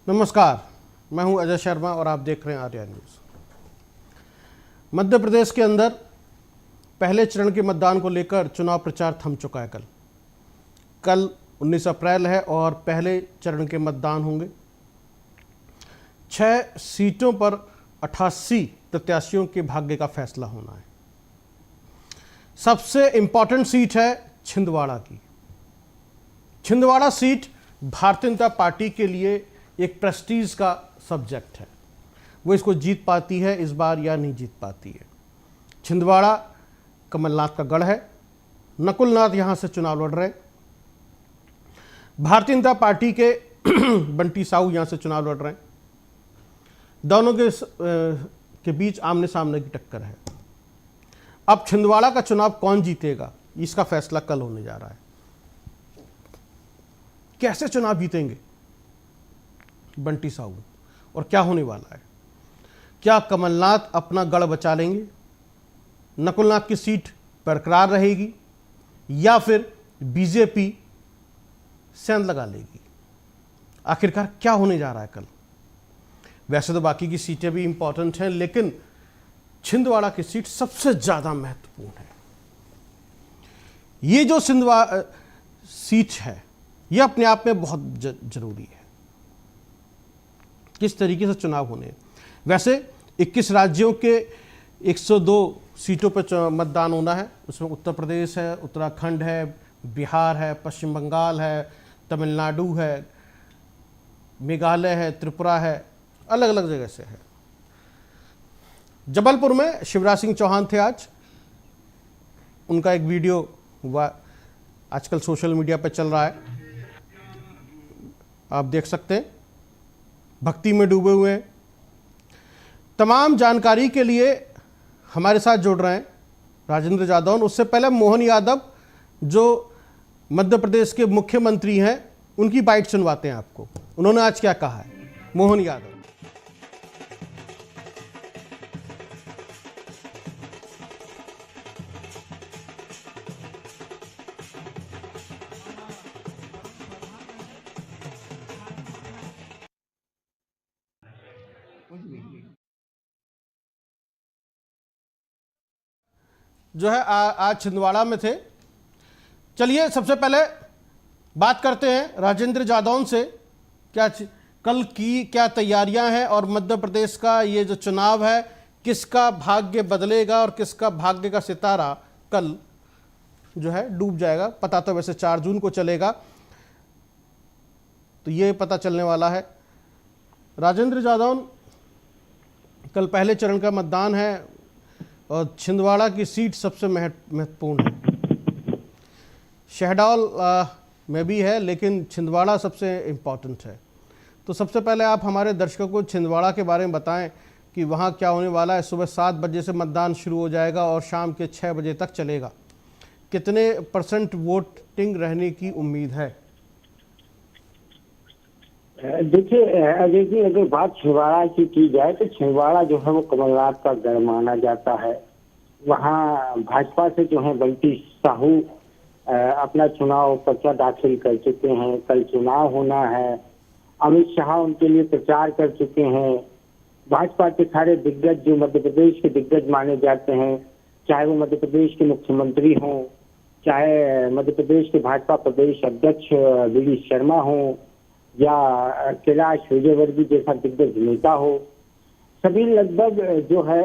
नमस्कार, मैं हूं अजय शर्मा और आप देख रहे हैं आर्या न्यूज़। मध्य प्रदेश के अंदर पहले चरण के मतदान को लेकर चुनाव प्रचार थम चुका है। कल 19 अप्रैल है और पहले चरण के मतदान होंगे। 6 सीटों पर 88 प्रत्याशियों के भाग्य का फैसला होना है। सबसे इंपॉर्टेंट सीट है छिंदवाड़ा की। छिंदवाड़ा सीट भारतीय जनता पार्टी के लिए एक प्रेस्टीज का सब्जेक्ट है। वो इसको जीत पाती है इस बार या नहीं जीत पाती है। छिंदवाड़ा कमलनाथ का गढ़ है। नकुलनाथ यहाँ से चुनाव लड़ रहे। भारतीय जनता पार्टी के बंटी साहू यहाँ से चुनाव लड़ रहे हैं। दोनों के बीच आमने सामने की टक्कर है। अब छिंदवाड़ा का चुनाव कौन जीतेगा, इसका फैसला कल होने जा रहा है। कैसे चुनाव जीतेंगे बंटी साहू और क्या होने वाला है? क्या कमलनाथ अपना गढ़ बचा लेंगे, नकुलनाथ की सीट बरकरार रहेगी, या फिर बीजेपी सेंध लगा लेगी? आखिरकार क्या होने जा रहा है कल? वैसे तो बाकी की सीटें भी इंपॉर्टेंट हैं, लेकिन छिंदवाड़ा की सीट सबसे ज्यादा महत्वपूर्ण है। ये जो छिंदवाड़ा सीट है, यह अपने आप में बहुत जरूरी है। किस तरीके से चुनाव होने? वैसे 21 राज्यों के 102 सीटों पर मतदान होना है। उसमें उत्तर प्रदेश है, उत्तराखंड है, बिहार है, पश्चिम बंगाल है, तमिलनाडु है, मेघालय है, त्रिपुरा है, अलग अलग जगह से है। जबलपुर में शिवराज सिंह चौहान थे आज। उनका एक वीडियो हुआ, आजकल सोशल मीडिया पर चल रहा है, आप देख सकते हैं। भक्ति में डूबे हुए हैं। तमाम जानकारी के लिए हमारे साथ जुड़ रहे हैं राजेंद्र यादव। उससे पहले मोहन यादव जो मध्य प्रदेश के मुख्यमंत्री हैं, उनकी बाइट सुनवाते हैं आपको। उन्होंने आज क्या कहा है। मोहन यादव। जो है आज छिंदवाड़ा में थे। चलिए सबसे पहले बात करते हैं राजेंद्र यादव से। क्या कल की क्या तैयारियां हैं और मध्य प्रदेश का ये जो चुनाव है, किसका भाग्य बदलेगा और किसका भाग्य का सितारा कल जो है डूब जाएगा? पता तो वैसे 4 जून को चलेगा, तो ये पता चलने वाला है। राजेंद्र यादव, कल पहले चरण का मतदान है और छिंदवाड़ा की सीट सबसे महत्वपूर्ण है। शहडोल में भी है, लेकिन छिंदवाड़ा सबसे इम्पॉर्टेंट है। तो सबसे पहले आप हमारे दर्शकों को छिंदवाड़ा के बारे में बताएं कि वहाँ क्या होने वाला है। सुबह 7 बजे से मतदान शुरू हो जाएगा और शाम के 6 बजे तक चलेगा। कितने % वोटिंग रहने की उम्मीद है? देखिए अजय जी, अगर बात छिंदवाड़ा की जाए तो छिंदवाड़ा जो है वो कमलनाथ का गढ़ माना जाता है। वहाँ भाजपा से जो है बंटी साहू अपना चुनाव पर्चा दाखिल कर चुके हैं। कल चुनाव होना है। अमित शाह उनके लिए प्रचार कर चुके हैं। भाजपा के सारे दिग्गज जो मध्य प्रदेश के दिग्गज माने जाते हैं, चाहे वो मध्य प्रदेश के मुख्यमंत्री हों, चाहे मध्य प्रदेश के भाजपा प्रदेश अध्यक्ष वी शर्मा हों, या कैलाश विजयवर्गीय जैसा दिग्गज नेता हो, सभी लगभग जो है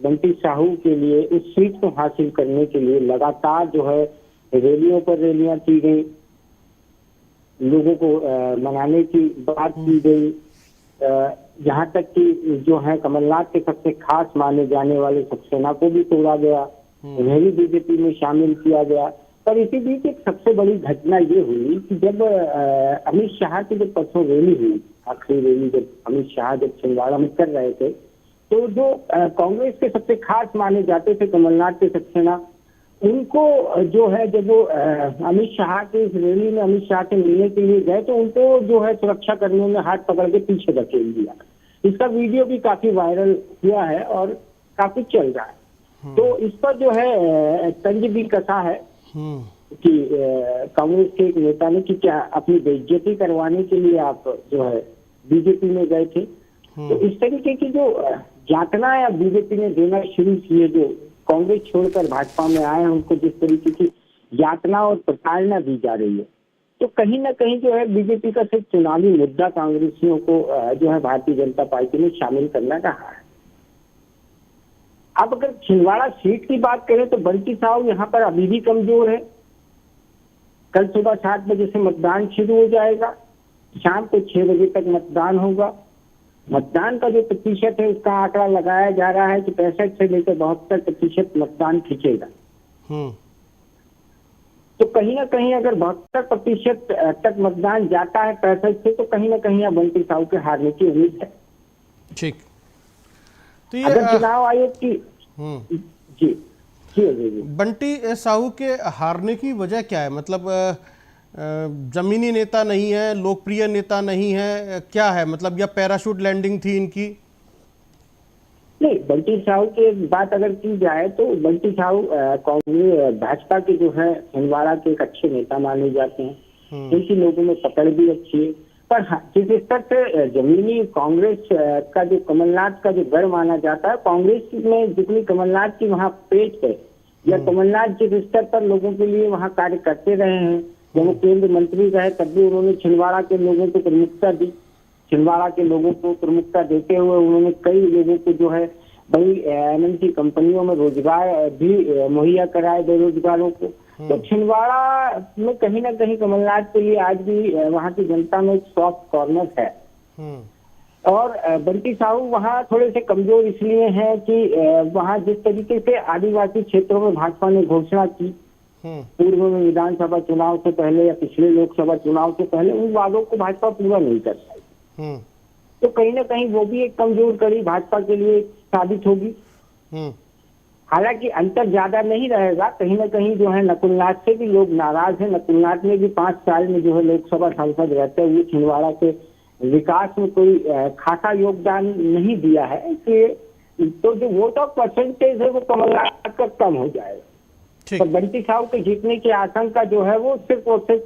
बंटी साहू के लिए उस सीट को हासिल करने के लिए लगातार जो है रैलियों पर रैलियां की गई, लोगों को मनाने की बात की गई। यहाँ तक कि जो है कमलनाथ के सबसे खास माने जाने वाले सक्सेना को भी तोड़ा गया, उन्हें भी बीजेपी में शामिल किया गया। पर इसी बीच एक सबसे बड़ी घटना ये हुई कि जब अमित शाह की जब परसों रैली हुई, आखिरी रैली जब अमित शाह जब छिंदवाड़ा में कर रहे थे, तो जो कांग्रेस के सबसे खास माने जाते थे कमलनाथ के सक्सेना, उनको जो है जब वो अमित शाह के इस रैली में अमित शाह से मिलने के लिए गए, तो उनको जो है सुरक्षा कर्मियों ने हाथ पकड़ के पीछे धकेल दिया। इसका वीडियो भी काफी वायरल हुआ है और काफी चल रहा है। तो इस पर जो है तंज भी कसा है कि कांग्रेस के एक नेता ने कि क्या अपनी बेइज्जती करवाने के लिए आप जो है बीजेपी में गए थे। तो इस तरीके की जो यातना या बीजेपी ने देना शुरू की है, जो कांग्रेस छोड़कर भाजपा में आए हैं उनको जिस तरीके की यातना और प्रताड़ना दी जा रही है, तो कहीं ना कहीं जो है बीजेपी का सिर्फ चुनावी मुद्दा कांग्रेसियों को जो है भारतीय जनता पार्टी में शामिल करना रहा है। अब अगर छिंदवाड़ा सीट की बात करें तो बंटी साहू यहाँ पर अभी भी कमजोर है। कल सुबह 7 बजे से मतदान शुरू हो जाएगा, शाम को 6 बजे तक मतदान होगा। मतदान का जो प्रतिशत है उसका आंकड़ा लगाया जा रहा है कि 65 से लेकर 72% मतदान खींचेगा। तो कहीं ना कहीं अगर 72% तक मतदान जाता है 65 से, तो कहीं ना कहीं यहाँ बंटी साहू के हारने की उम्मीद है। ठीक। तो ये अगर चुनाव आयोग की जी जी बंटी साहू के हारने की वजह क्या है? मतलब जमीनी नेता नहीं है, लोकप्रिय नेता नहीं है, क्या है मतलब, या पैराशूट लैंडिंग थी इनकी? नहीं, बंटी साहू की बात अगर की जाए तो बंटी साहू कांग्रेस भाजपा के जो है छिंदवाड़ा के एक अच्छे नेता माने जाते हैं। इनकी लोगों में पकड़ भी अच्छी है। पर जिस स्तर से जमीनी कांग्रेस का जो कमलनाथ का जो गढ़ माना जाता है, कांग्रेस में जितनी कमलनाथ की वहाँ पेट है, या कमलनाथ जिस स्तर पर लोगों के लिए वहाँ कार्य करते रहे हैं, जब वो केंद्र मंत्री रहे तब भी उन्होंने छिंदवाड़ा के लोगों को प्रमुखता दी। छिंदवाड़ा के लोगों को प्रमुखता देते हुए उन्होंने कई लोगों को जो है बड़ी एमएनसी कंपनियों में रोजगार भी मुहैया कराए बेरोजगारों को। तो छिंदवाड़ा में कहीं ना कहीं कमलनाथ के लिए आज भी वहाँ की जनता में एक सॉफ्ट कॉर्नर है। और बंटी साहू वहाँ थोड़े से कमजोर इसलिए हैं कि वहाँ जिस तरीके से आदिवासी क्षेत्रों में भाजपा ने घोषणा की पूर्व में विधानसभा चुनाव से पहले या पिछले लोकसभा चुनाव से पहले, उन वादों को भाजपा पूरा नहीं कर पाई। तो कहीं ना कहीं वो भी एक कमजोर कड़ी भाजपा के लिए साबित होगी। हालांकि अंतर ज्यादा नहीं रहेगा, कहीं ना कहीं जो है नकुलनाथ से भी लोग नाराज हैं। नकुलनाथ ने भी 5 साल में जो है लोकसभा सांसद रहते हुए छिंदवाड़ा के विकास में कोई खासा योगदान नहीं दिया है, इसलिए तो जो वोट ऑफ परसेंटेज है वो कमलनाथ का कम हो जाएगा। तो बंटी साहू के जीतने की आशंका जो है वो सिर्फ और सिर्फ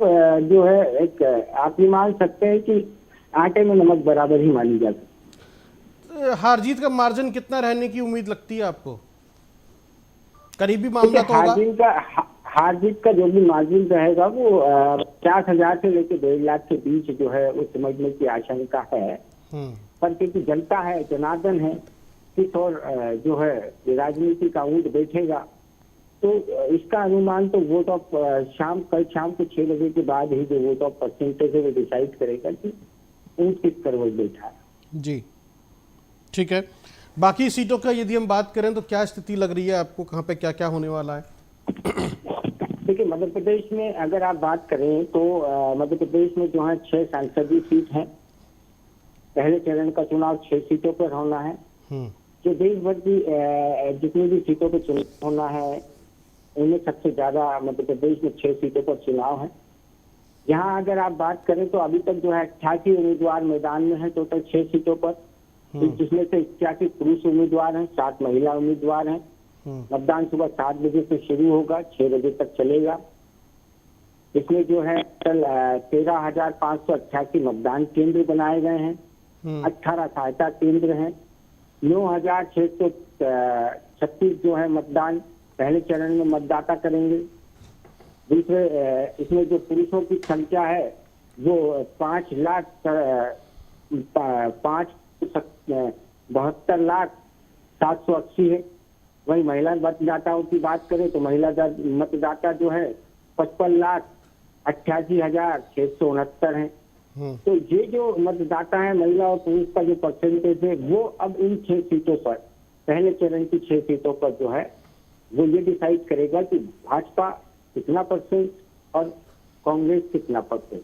जो है एक आप ये मान सकते हैं कि आटे में नमक बराबर ही मानी जाती। हार जीत का मार्जिन कितना रहने की उम्मीद लगती है आपको? करीबी मामला तो होगा। हार जीत का जो भी मार्जिन रहेगा वो 50,000 से लेकर 1.5 लाख के बीच जो है वो समझने की आशंका है। पर क्योंकि जनता है, जनार्दन है, किस और जो है राजनीति का ऊंट बैठेगा, तो इसका अनुमान तो वोट ऑफ कल शाम को 6 बजे के बाद ही जो वोट ऑफ परसेंटेज है वो डिसाइड करेगा कि ऊंट किस करवट बैठा है। जी ठीक है। बाकी सीटों का यदि हम बात करें तो क्या स्थिति लग रही है आपको, कहाँ पे क्या क्या होने वाला है? देखिए, मध्य प्रदेश में अगर आप बात करें तो मध्य प्रदेश में जो है 6 संसदीय सीट हैं। पहले चरण का चुनाव 6 सीटों पर होना है। जो देश भर की जितनी भी सीटों पर चुनाव होना है उनमें सबसे ज्यादा मध्य प्रदेश में 6 सीटों पर चुनाव है। यहाँ अगर आप बात करें तो अभी तक जो है 88 उम्मीदवार मैदान में है टोटल 6 सीटों पर, जिसमें से 81 पुरुष उम्मीदवार हैं, 7 महिला उम्मीदवार हैं। मतदान सुबह 7 बजे से शुरू होगा, 6 बजे तक चलेगा। इसमें जो है कल 13,588 मतदान केंद्र बनाए गए हैं, 18 सहायता केंद्र हैं, 9,636 जो है मतदान पहले चरण में मतदाता करेंगे। दूसरे इसमें जो पुरुषों की संख्या है वो 5,72,780 है। वही महिला मतदाताओं की बात करें तो महिला मतदाता जो है 55,88,669 है। तो ये जो मतदाता है महिला और पुरुष का जो परसेंटेज है वो अब इन 6 सीटों पर, पहले चरण की 6 सीटों पर जो है वो ये डिसाइड करेगा कि भाजपा कितना परसेंट और कांग्रेस कितना परसेंट।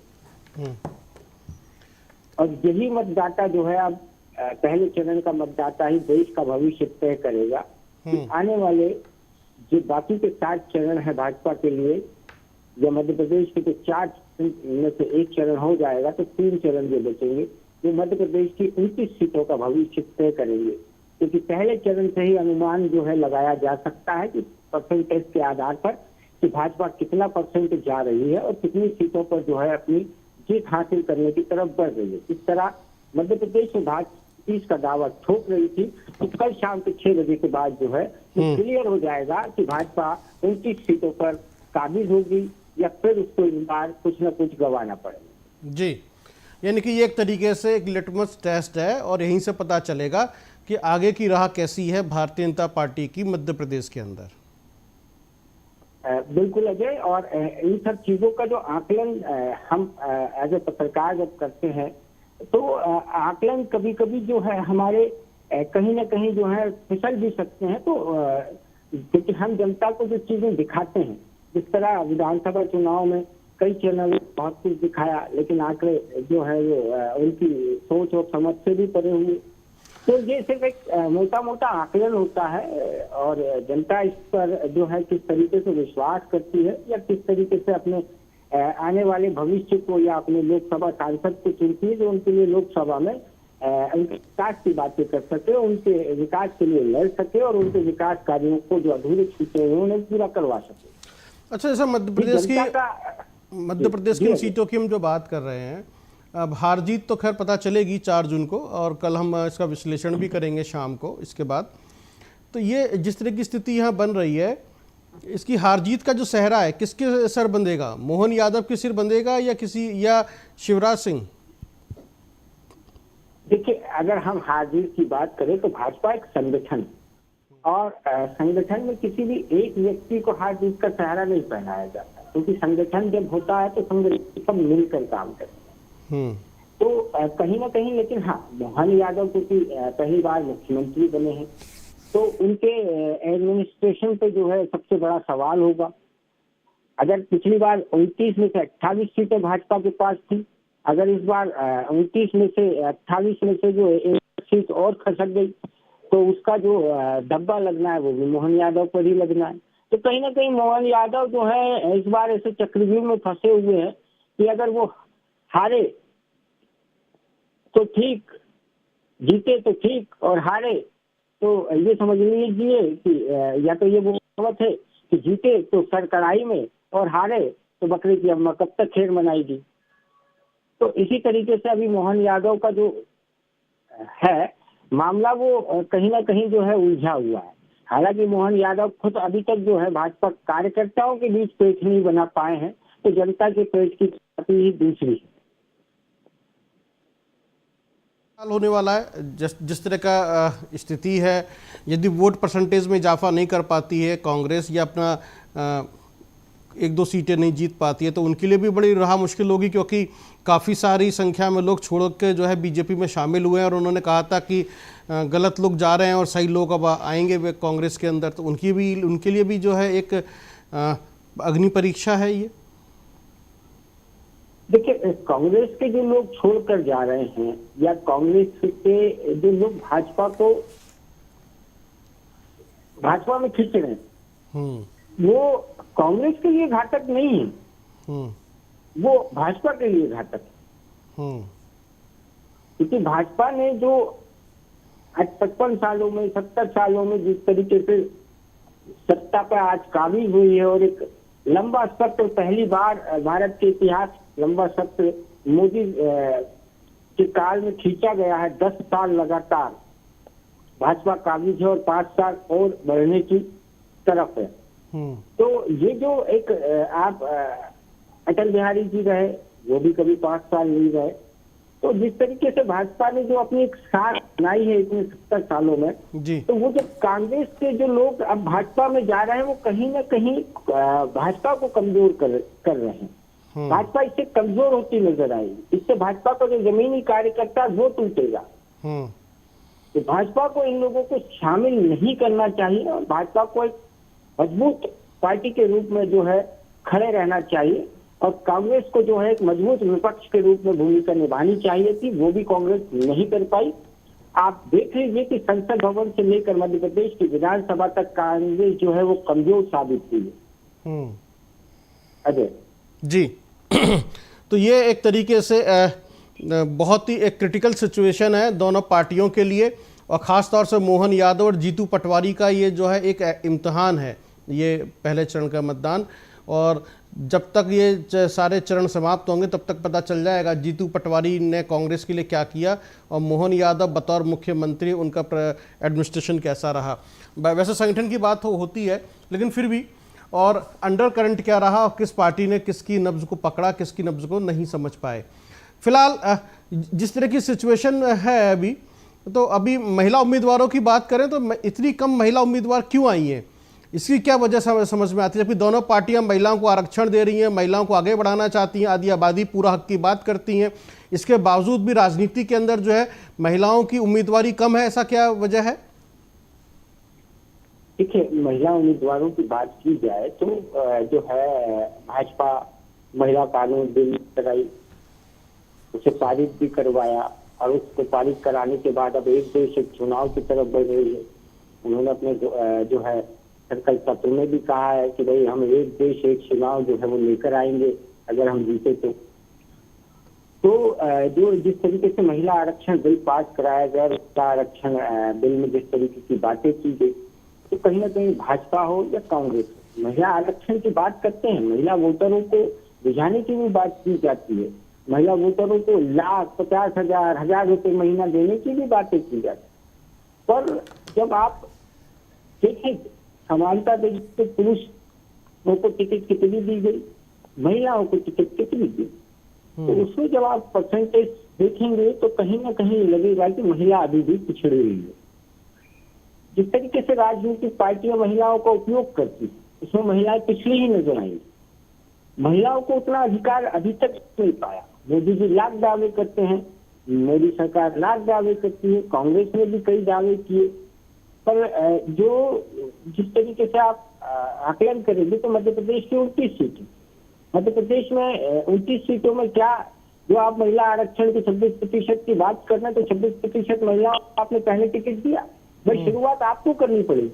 और यही मतदाता जो है अब पहले चरण का मतदाता ही देश का भविष्य तय करेगा कि आने वाले जो बाकी के 7 चरण है भाजपा के लिए, या मध्य प्रदेश के तो 4 में से 1 चरण हो जाएगा तो 3 चरण जो बचेंगे जो मध्य प्रदेश की 29 सीटों का भविष्य तय करेंगे। क्योंकि पहले चरण से ही अनुमान जो है लगाया जा सकता है कि परसेंटेज के आधार पर कि भाजपा कितना परसेंट जा रही है और कितनी सीटों पर जो है अपनी जीत हासिल करने की तरफ बढ़ रही है। इस तरह मध्य प्रदेश में भाजपा का दावा ठोक रही थी कि कल शाम के 6 बजे के बाद जो है क्लियर हो जाएगा कि भाजपा 29 सीटों पर काबिज होगी या फिर उसको इस बार कुछ न कुछ गंवाना पड़ेगा। जी, यानी कि ये एक तरीके से एक लिटमस टेस्ट है और यहीं से पता चलेगा कि आगे की राह कैसी है भारतीय जनता पार्टी की मध्य प्रदेश के अंदर। बिल्कुल अजय, और इन सब चीजों का जो आकलन हम एज ए पत्रकार जब करते हैं तो आकलन कभी कभी जो है हमारे कहीं ना कहीं जो है फिसल भी सकते हैं। तो क्योंकि हम जनता को जो चीजें दिखाते हैं, जिस तरह विधानसभा चुनाव में कई चैनलों ने बहुत कुछ दिखाया, लेकिन आंकड़े जो है वो उनकी सोच और समझ से भी परे हुए। तो ये सिर्फ एक मोटा मोटा आकलन होता है और जनता इस पर जो है किस तरीके से विश्वास करती है या किस तरीके से अपने आने वाले भविष्य को या अपने लोकसभा सांसद को चुनती है जो उनके लिए लोकसभा में उनके विकास की बातें कर सके, उनके विकास के लिए लड़ सके और उनके विकास कार्यों को जो अधूरे छूटे हुए उन्हें पूरा करवा सके। अच्छा, जैसा मध्य प्रदेश की सीटों की हम जो बात कर रहे हैं, अब हार जीत तो खैर पता चलेगी 4 जून को और कल हम इसका विश्लेषण भी करेंगे शाम को इसके बाद। तो ये जिस तरह की स्थिति यहाँ बन रही है, इसकी हार जीत का जो सहरा है किसके सर बंधेगा? मोहन यादव के सिर बंधेगा या शिवराज सिंह? देखिए, अगर हम हार जीत की बात करें तो भाजपा एक संगठन और संगठन में किसी भी एक व्यक्ति को हार जीत का सहारा नहीं पहनाया जाता, क्योंकि संगठन जब होता है तो संगठन सब मिलकर काम करते हैं। तो कहीं ना कहीं, लेकिन हाँ, मोहन यादव क्योंकि पहली बार मुख्यमंत्री बने हैं तो उनके एडमिनिस्ट्रेशन पे जो है सबसे बड़ा सवाल होगा। अगर पिछली बार 29 में से 28 सीटें भाजपा के पास थी, अगर इस बार 29 में से 28 में से जो एक सीट और खसक गई तो उसका जो डब्बा लगना है वो भी मोहन यादव पर ही लगना है। तो कहीं ना कहीं मोहन यादव जो है इस बार ऐसे चक्रव्यूह में फंसे हुए हैं कि अगर वो हारे तो ठीक, जीते तो ठीक, और हारे तो ये समझ लीजिए कि या तो ये वो बात है कि जीते तो सर कढ़ाई में और हारे तो बकरे की अम्मा कब तक खैर मनाएगी। तो इसी तरीके से अभी मोहन यादव का जो है मामला वो कहीं ना कहीं जो है उलझा हुआ है। हालांकि मोहन यादव खुद अभी तक जो है भाजपा कार्यकर्ताओं के बीच पेठ नहीं बना पाए हैं, तो जनता के पेट की ही दूसरी है। होने वाला है जिस तरह का स्थिति है, यदि वोट परसेंटेज में इजाफा नहीं कर पाती है कांग्रेस या अपना 1-2 सीटें नहीं जीत पाती है तो उनके लिए भी बड़ी राह मुश्किल होगी, क्योंकि काफ़ी सारी संख्या में लोग छोड़ के जो है बीजेपी में शामिल हुए हैं और उन्होंने कहा था कि गलत लोग जा रहे हैं और सही लोग अब आएंगे वे कांग्रेस के अंदर। तो उनके लिए भी जो है एक अग्नि परीक्षा है ये। देखिए, कांग्रेस के जो लोग छोड़कर जा रहे हैं या कांग्रेस के जो लोग भाजपा में खींच रहे हैं वो कांग्रेस के लिए घातक नहीं है, वो भाजपा के लिए घातक है। क्योंकि भाजपा ने जो आज 55 सालों में 70 सालों में जिस तरीके से सत्ता पर आज काबिज हुई है और एक लंबा सत्र, पहली बार भारत के इतिहास लंबा सत्र मोदी के काल में खींचा गया है। 10 साल लगातार भाजपा काबिज है और 5 साल और बढ़ने की तरफ है। तो ये जो एक आप अटल बिहारी जी रहे, वो भी कभी 5 साल नहीं रहे। तो जिस तरीके से भाजपा ने जो अपनी एक साख बनाई है इतने 70 सालों में जी, तो वो जो कांग्रेस के जो लोग अब भाजपा में जा रहे हैं वो कहीं ना कहीं भाजपा को कमजोर कर रहे हैं। भाजपा इससे कमजोर होती नजर आएगी, इससे भाजपा का जो जमीनी कार्यकर्ता वो टूटेगा। तो भाजपा को इन लोगों को शामिल नहीं करना चाहिए और भाजपा को एक मजबूत पार्टी के रूप में जो है खड़े रहना चाहिए और कांग्रेस को जो है एक मजबूत विपक्ष के रूप में भूमिका निभानी चाहिए थी, वो भी कांग्रेस नहीं कर पाई। आप देख लीजिए कि संसद भवन से लेकर मध्य प्रदेश की विधानसभा तक कांग्रेस जो है वो कमजोर साबित हुई है। अजय जी तो ये एक तरीके से बहुत ही एक क्रिटिकल सिचुएशन है दोनों पार्टियों के लिए और ख़ास तौर से मोहन यादव और जीतू पटवारी का ये जो है एक इम्तिहान है, ये पहले चरण का मतदान। और जब तक ये सारे चरण समाप्त होंगे तब तक पता चल जाएगा जीतू पटवारी ने कांग्रेस के लिए क्या किया और मोहन यादव बतौर मुख्यमंत्री उनका एडमिनिस्ट्रेशन कैसा रहा। वैसे संगठन की बात होती है, लेकिन फिर भी, और अंडर करंट क्या रहा और किस पार्टी ने किसकी नब्ज को पकड़ा, किसकी नब्ज को नहीं समझ पाए। फिलहाल जिस तरह की सिचुएशन है अभी, तो अभी महिला उम्मीदवारों की बात करें तो इतनी कम महिला उम्मीदवार क्यों आई हैं, इसकी क्या वजह समझ में आती है? जबकि दोनों पार्टियां महिलाओं को आरक्षण दे रही हैं, महिलाओं को आगे बढ़ाना चाहती हैं, आदि आबादी पूरा हक की बात करती हैं, इसके बावजूद भी राजनीति के अंदर जो है महिलाओं की उम्मीदवारी कम है, ऐसा क्या वजह है? देखिए, महिला उम्मीदवारों की बात की जाए तो जो है भाजपा महिला कानून बिल कराई, उसे पारित भी करवाया, और उसको पारित कराने के बाद अब एक देश एक चुनाव की तरफ बढ़ रही है। उन्होंने अपने जो है संकल्प पत्र में भी कहा है कि भाई हम एक देश एक चुनाव जो है वो लेकर आएंगे अगर हम जीते तो। जो जिस तरीके से महिला आरक्षण बिल पास कराया गया, उसका आरक्षण बिल में जिस तरीके की बातें की गई, तो कहीं ना कहीं भाजपा हो या कांग्रेस हो, महिला आरक्षण की बात करते हैं, महिला वोटरों को बुझाने की भी बात की जाती है, महिला वोटरों को लाख 50,000 रुपए महीना देने की भी बातें की जाती है। पर जब आप देखें समानता देखिए, तो पुरुषों को टिकट कितनी दी गई, महिलाओं को टिकट कितनी दी, तो उसमें जब आप परसेंटेज देखेंगे तो कहीं ना कहीं लगेगा कि महिला अभी भी पिछड़ी हुई है। जिस तरीके से राजनीतिक पार्टियां महिलाओं का उपयोग करती, उसमें महिलाएं पिछड़ी ही नजर आएंगी। महिलाओं को उतना अधिकार अभी तक नहीं पाया। मोदी जी लाख दावे करते हैं, मोदी सरकार लाख दावे करती है, कांग्रेस ने भी कई दावे किए, पर जो जिस तरीके से आप आकलन करेंगे तो मध्य प्रदेश की 29 सीटें, मध्य प्रदेश में 29 सीटों में क्या, जो आप महिला आरक्षण के 26% की बात करना, तो 26% महिलाओं को आपने पहले टिकट दिया। भाई शुरुआत आपको करनी पड़ेगी,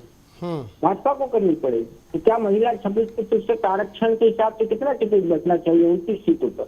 भाजपा को करनी पड़ेगी। तो क्या महिला 26% आरक्षण के हिसाब से कितना टिकट बचना चाहिए 29 सीटों पर?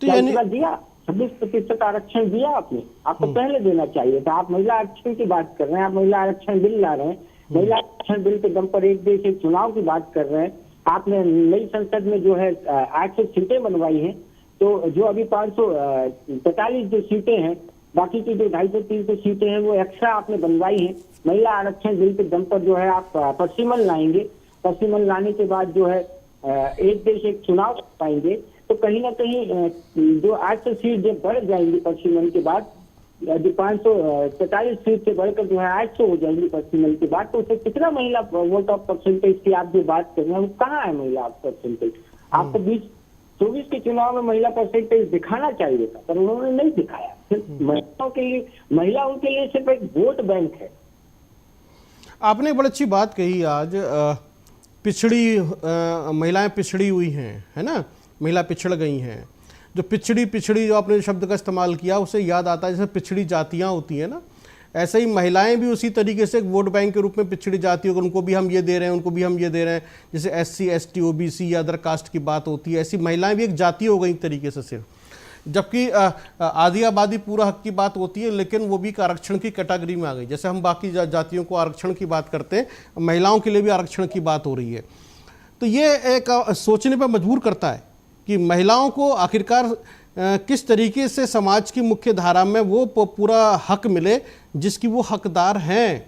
तो यानी दिया 26% आरक्षण दिया आपने, आपको पहले देना चाहिए था। आप महिला आरक्षण की बात कर रहे हैं, आप महिला आरक्षण बिल ला रहे हैं, महिला आरक्षण बिल के दम पर एक देश एक चुनाव की बात कर रहे हैं। आपने नई संसद में जो है 800 सीटें बनवाई हैं, तो जो अभी 545 जो सीटें हैं, बाकी की जो 250-300 सीटें हैं वो एक्स्ट्रा आपने बनवाई हैं। महिला आरक्षण बिल के दम पर जो है आप पश्चिमन लाएंगे, पश्चिमन लाने के बाद जो है एक देश एक चुनाव पाएंगे, तो कहीं ना कहीं जो 800 सीट जब बढ़ जाएंगी पश्चिमन के बाद, जो 545 सीट से बढ़कर जो है 800 हो जाएंगी पश्चिमन के बाद, तो उससे कितना महिला वोट ऑफ परसेंटेज की आप जो बात कर रहे हैं वो कहाँ है महिला परसेंटेज? आपको 2024 के चुनाव में महिला परसेंटेज दिखाना चाहिए था, पर उन्होंने नहीं दिखाया। सिर्फ महिलाओं के लिए सिर्फ एक वोट बैंक है। आपने बड़ी अच्छी बात कही आज, महिलाएं पिछड़ी हुई हैं, है ना, महिला पिछड़ गई हैं। जो पिछड़ी जो आपने शब्द का इस्तेमाल किया, उसे याद आता है जैसे पिछड़ी जातियां होती हैं ना, ऐसे ही महिलाएं भी उसी तरीके से एक वोट बैंक के रूप में पिछड़ी जाती है, उनको भी हम ये दे रहे हैं, उनको भी हम ये दे रहे हैं। जैसे SC ST OBC या अदर कास्ट की बात होती है, ऐसी महिलाएं भी एक जाति हो गई एक तरीके से सिर्फ। जबकि आधी आबादी पूरा हक की बात होती है, लेकिन वो भी आरक्षण की कैटेगरी में आ गई। जैसे हम बाकी जातियों को आरक्षण की बात करते हैं, महिलाओं के लिए भी आरक्षण की बात हो रही है। तो ये एक सोचने पर मजबूर करता है कि महिलाओं को आखिरकार किस तरीके से समाज की मुख्य धारा में वो पूरा हक मिले जिसकी वो हकदार हैं।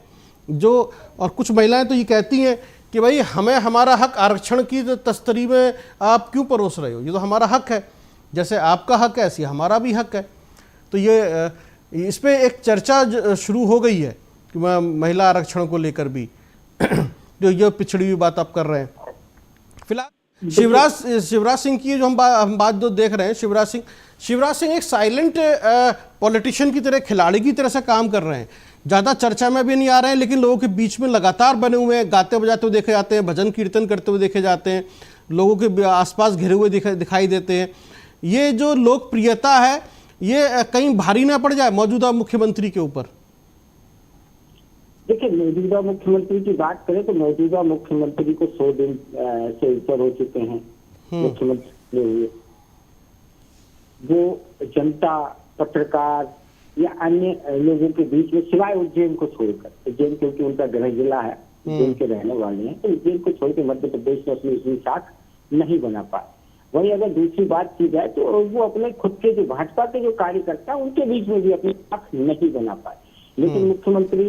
और कुछ महिलाएं तो ये कहती हैं कि भाई हमें हमारा हक आरक्षण की तस्तरी में आप क्यों परोस रहे हो, ये तो हमारा हक है, जैसे आपका हक है ऐसे हमारा भी हक है। तो ये इस पे एक चर्चा शुरू हो गई है कि महिला आरक्षण को लेकर भी जो ये पिछड़ी हुई बात आप कर रहे हैं। फिलहाल शिवराज सिंह की जो हम बात जो देख रहे हैं, शिवराज सिंह एक साइलेंट पॉलिटिशियन की तरह, खिलाड़ी की तरह से काम कर रहे हैं। ज़्यादा चर्चा में भी नहीं आ रहे हैं, लेकिन लोगों के बीच में लगातार बने हुए हैं, गाते बजाते हुए देखे जाते हैं, भजन कीर्तन करते हुए देखे जाते हैं, लोगों के आसपास घिरे हुए दिखाई देते हैं। ये जो लोकप्रियता है, ये कहीं भारी ना पड़ जाए मौजूदा मुख्यमंत्री के ऊपर? देखिए, मौजूदा मुख्यमंत्री की बात करें तो मौजूदा मुख्यमंत्री को 100 दिन से ऊपर हो चुके हैं मुख्यमंत्री हुए। वो जनता, पत्रकार या अन्य लोगों के बीच में, सिवाय उज्जैन को छोड़कर, उज्जैन क्योंकि उनका गृह जिला है, उज्जैन के रहने वाले हैं, तो उज्जैन को छोड़ के मध्य प्रदेश में अपनी इतनी साख नहीं बना पाए। वही अगर दूसरी बात की जाए तो वो अपने खुद के जो भाजपा के जो कार्यकर्ता उनके बीच में भी अपनी साख नहीं बना पाए। लेकिन मुख्यमंत्री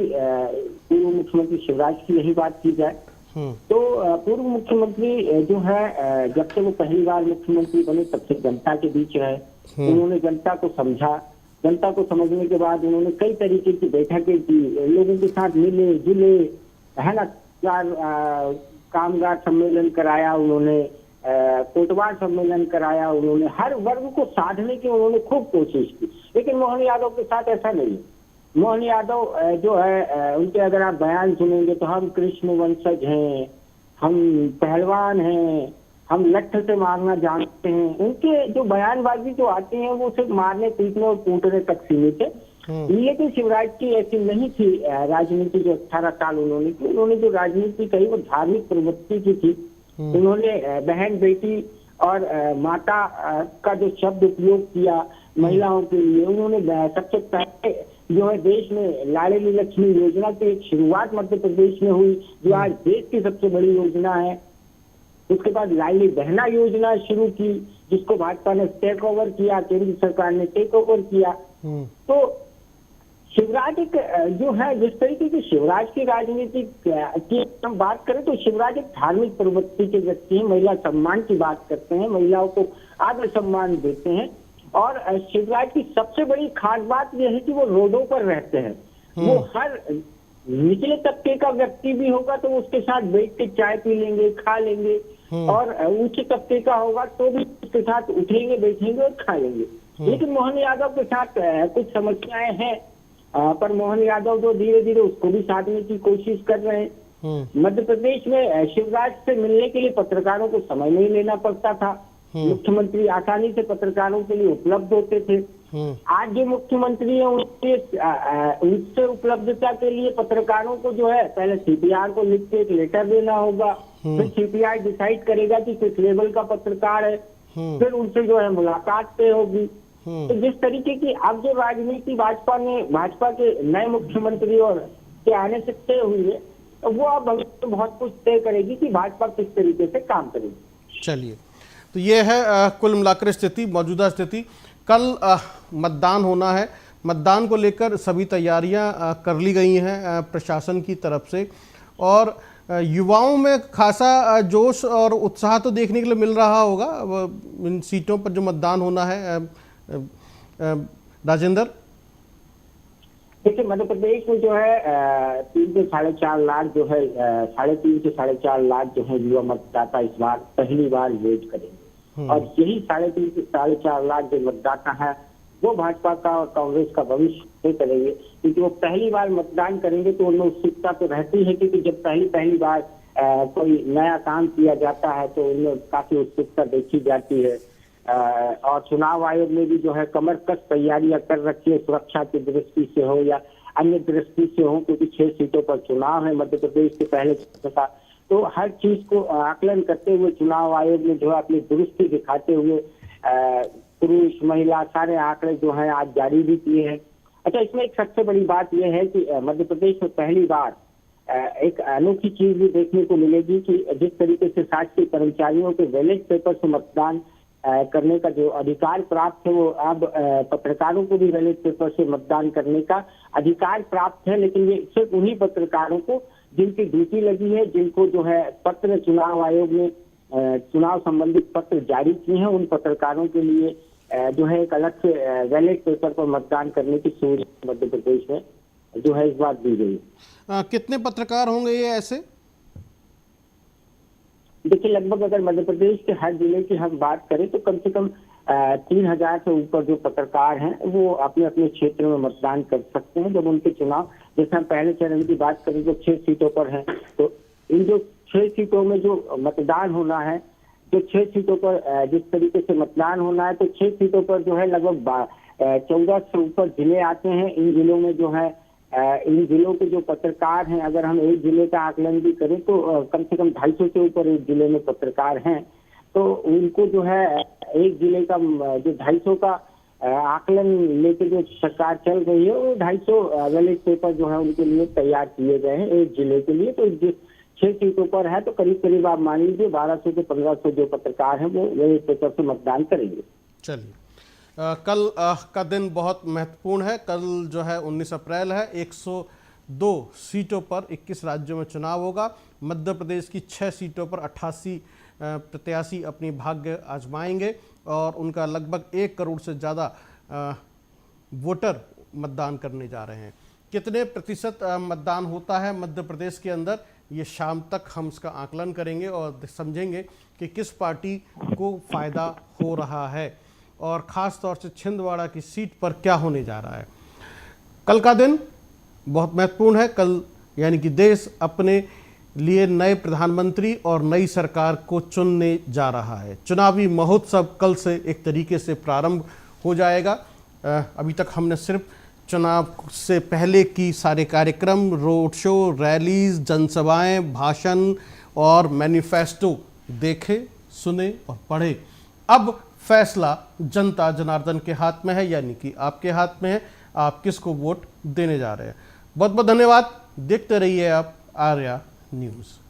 पूर्व मुख्यमंत्री शिवराज की यही बात की जाए तो पूर्व मुख्यमंत्री जो है जब से वो पहली बार मुख्यमंत्री बने तब से जनता के बीच रहे। उन्होंने जनता को समझा, जनता को समझने के बाद उन्होंने कई तरीके की बैठकें की, लोगों के साथ मिले जुले, है ना, कामगार सम्मेलन कराया उन्होंने, कोटवार सम्मेलन कराया उन्होंने, हर वर्ग को साधने की उन्होंने खूब कोशिश की। लेकिन मोहन यादव के साथ ऐसा नहीं है। मोहन यादव जो है उनके अगर आप बयान सुनेंगे तो हम कृष्ण वंशज हैं, हम पहलवान हैं, हम लठ से मारना जानते हैं। उनके जो बयानबाजी जो आती है वो सिर्फ मारने पीटने और कूटने तक सीमित है। लेकिन शिवराज की ऐसी नहीं थी राजनीति जो 18 साल उन्होंने की। उन्होंने जो राजनीति कही वो धार्मिक प्रवृत्ति की थी। उन्होंने बहन बेटी और माता का जो शब्द उपयोग किया महिलाओं के लिए, उन्होंने सबसे पहले जो है देश में लाडली लक्ष्मी योजना की एक शुरुआत मध्य प्रदेश में हुई, जो आज देश की सबसे बड़ी योजना है। उसके बाद लाडली बहना योजना शुरू की, जिसको भाजपा ने टेक ओवर किया, केंद्र सरकार ने टेक ओवर किया। तो शिवराज एक जो है, जिस तरीके की शिवराज की राजनीति की हम बात करें तो शिवराज एक धार्मिक प्रवृत्ति के व्यक्ति हैं। महिला सम्मान की बात करते हैं, महिलाओं को आदर सम्मान देते हैं। और शिवराज की सबसे बड़ी खास बात यह है कि वो रोडों पर रहते हैं। वो हर निचले तबके का व्यक्ति भी होगा तो उसके साथ बैठ के चाय पी लेंगे, खा लेंगे, और ऊंचे तबके का होगा तो भी उसके साथ उठेंगे, बैठेंगे और खा लेंगे। लेकिन मोहन यादव के साथ कुछ समस्याएं हैं, पर मोहन यादव जो धीरे धीरे उसको भी साधने की कोशिश कर रहे हैं। मध्य प्रदेश में शिवराज से मिलने के लिए पत्रकारों को समय नहीं लेना पड़ता था। मुख्यमंत्री आसानी से पत्रकारों के लिए उपलब्ध होते थे। आज जो मुख्यमंत्री है उनसे उपलब्धता के लिए पत्रकारों को जो है पहले सीपीआर को लिख के एक लेटर देना होगा, फिर सीपीआर डिसाइड करेगा कि किस लेवल का पत्रकार है, फिर उनसे जो है मुलाकात तय होगी। तो जिस तरीके की अब जो राजनीति भाजपा के नए मुख्यमंत्री और के आने से तय हुई है, तो वो अब भविष्य में बहुत कुछ तय करेगी कि भाजपा किस तरीके से काम करेगी। चलिए, तो ये है कुल मिलाकर स्थिति, मौजूदा स्थिति। कल मतदान होना है। मतदान को लेकर सभी तैयारियां कर ली गई हैं प्रशासन की तरफ से, और युवाओं में खासा जोश और उत्साह तो देखने के लिए मिल रहा होगा इन सीटों पर जो मतदान होना है। राजेंद्र, देखिए मध्य प्रदेश में जो है 3 से 4.5 लाख जो है 3.5 से 4.5 लाख जो है युवा मतदाता इस बार पहली बार वोट करेंगे। और यही 3.5 से 4.5 लाख जो मतदाता है वो भाजपा का और कांग्रेस का भविष्य तय करेंगे, क्योंकि वो पहली बार मतदान करेंगे तो उनमें उत्सुकता तो रहती है, क्योंकि जब पहली बार कोई नया काम किया जाता है तो उनमें काफी उत्सुकता देखी जाती है। और चुनाव आयोग ने भी जो है कमर कस तैयारियां कर रखी है, सुरक्षा की दृष्टि से हो या अन्य दृष्टि से हो, क्योंकि 6 सीटों पर चुनाव है मध्य प्रदेश के पहले का। तो हर चीज को आकलन करते हुए चुनाव आयोग ने जो है अपनी दुरुस्ती दिखाते हुए पुरुष महिला सारे आंकड़े जो है आज जारी भी किए हैं। अच्छा, इसमें एक सबसे बड़ी बात यह है कि मध्य प्रदेश में पहली बार एक अनोखी चीज भी देखने को मिलेगी कि जिस तरीके से शासकीय कर्मचारियों के बैलेट पेपर से मतदान करने का जो अधिकार प्राप्त है, वो अब पत्रकारों को भी बैलेट पेपर से मतदान करने का अधिकार प्राप्त है। लेकिन ये सिर्फ उन्हीं पत्रकारों को जिनकी ड्यूटी लगी है, जिनको जो है पत्र चुनाव आयोग ने चुनाव संबंधित पत्र जारी किए हैं, उन पत्रकारों के लिए जो है एक अलग से बैलेट पेपर पर मतदान करने की सुविधा मध्य प्रदेश में जो है इस बार दी गई। कितने पत्रकार होंगे ये ऐसे? देखिए, लगभग अगर मध्य प्रदेश के हर जिले की हम बात करें तो कम से कम 3000 से ऊपर जो पत्रकार हैं वो अपने अपने क्षेत्र में मतदान कर सकते हैं। जब उनके चुनाव, जैसे हम पहले चरण की बात करें तो 6 सीटों पर हैं, तो इन जो 6 सीटों में जो मतदान होना है, जो 6 सीटों पर जिस तरीके से मतदान होना है, तो 6 सीटों पर जो है लगभग 14 से ऊपर जिले आते हैं। इन जिलों में जो है इन जिलों के जो पत्रकार हैं, अगर हम एक जिले का आकलन भी करें तो कम से कम 250 से ऊपर एक जिले में पत्रकार हैं। तो उनको जो है एक जिले का जो 250 का आकलन लेके जो सरकार चल रही है, वो 250 बैलेट पेपर जो है उनके लिए तैयार किए गए हैं एक जिले के लिए। तो 6 सीटों पर है, तो करीब करीब आप मान लीजिए 1200 से 1500 जो पत्रकार हैं वो इस पेपर से मतदान करेंगे। चलिए, कल का दिन बहुत महत्वपूर्ण है। कल जो है 19 अप्रैल है। 102 सीटों पर 21 राज्यों में चुनाव होगा। मध्य प्रदेश की 6 सीटों पर 88 प्रत्याशी अपनी भाग्य आजमाएंगे और उनका लगभग 1 करोड़ से ज़्यादा वोटर मतदान करने जा रहे हैं। कितने प्रतिशत मतदान होता है मध्य प्रदेश के अंदर, ये शाम तक हम इसका आकलन करेंगे और समझेंगे कि किस पार्टी को फ़ायदा हो रहा है और ख़ास तौर से छिंदवाड़ा की सीट पर क्या होने जा रहा है। कल का दिन बहुत महत्वपूर्ण है। कल यानी कि देश अपने लिए नए प्रधानमंत्री और नई सरकार को चुनने जा रहा है। चुनावी महोत्सव कल से एक तरीके से प्रारंभ हो जाएगा। अभी तक हमने सिर्फ चुनाव से पहले की सारे कार्यक्रम, रोड शो, रैलीज, जनसभाएं, भाषण और मैनिफेस्टो देखे, सुने और पढ़े। अब फैसला जनता जनार्दन के हाथ में है, यानी कि आपके हाथ में है। आप किसको वोट देने जा रहे हैं। बहुत बहुत धन्यवाद। देखते रहिए आप आर्या न्यूज़।